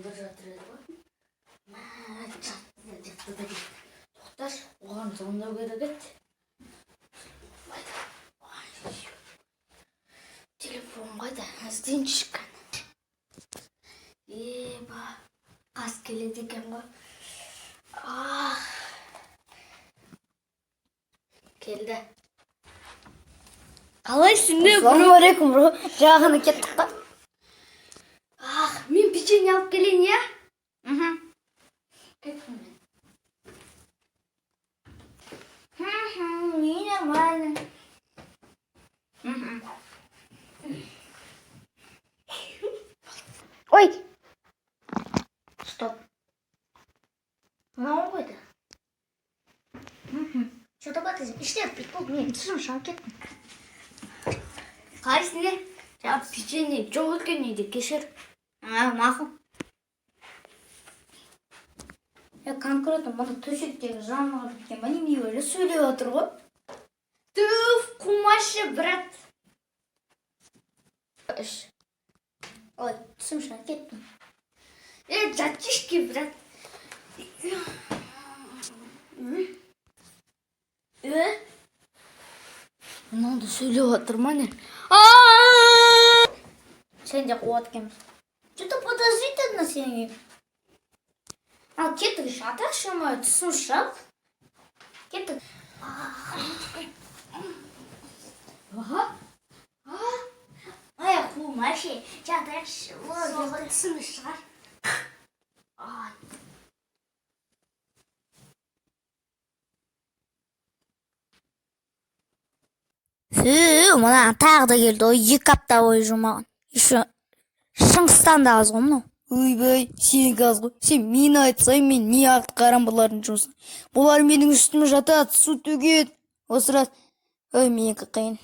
бір жатыр еді ғой. Жатты да кетті. Тоқташы, оған звондау керек еді. Телефон қайда? Іздейін шыққан. Қас келеді екен ғой. Келді. Қалайсың не, бро? Ассалаумағалейкум, бро. Жағына кеттік қой. Мен печенье алып келейін, я? Кеттім мен. Не нормально. Ой. Стоп. Мынау қойды. Что-то батыр. Іштеп прикол. Мен түсірім шалып кеттім. Қалайсың не? Печенье жоқ екен үйде, кешір. Мақұл. Конкретно мұны төсектегі жануға біткен ба неме өлі сөйлеп отыр ғой. Түф, қумашы, брат. Ой, түсім шалып кеттім. Жатишки, брат. Мынауды сөйлеп отыр ма не? Сен де қуат екенбіз. Что-то подозрительно сен. Ал кеттік жатақшы ма, түсім шап. Кеттік. Ай, қумашы, жатақшы. Соңғы түсімі шығар. Мына тағы да келді, ой, 2 апта бойы жұмаған. Еще Шыңғыстанда аз ғой мынау. Ойбай, сен аз ғой. Сен мені айтсай, мен не атқарам бұлардың жұмысын. Бұлар менің үстіме жатады, су төгеді. Осы рас. Ой, менікі қиын.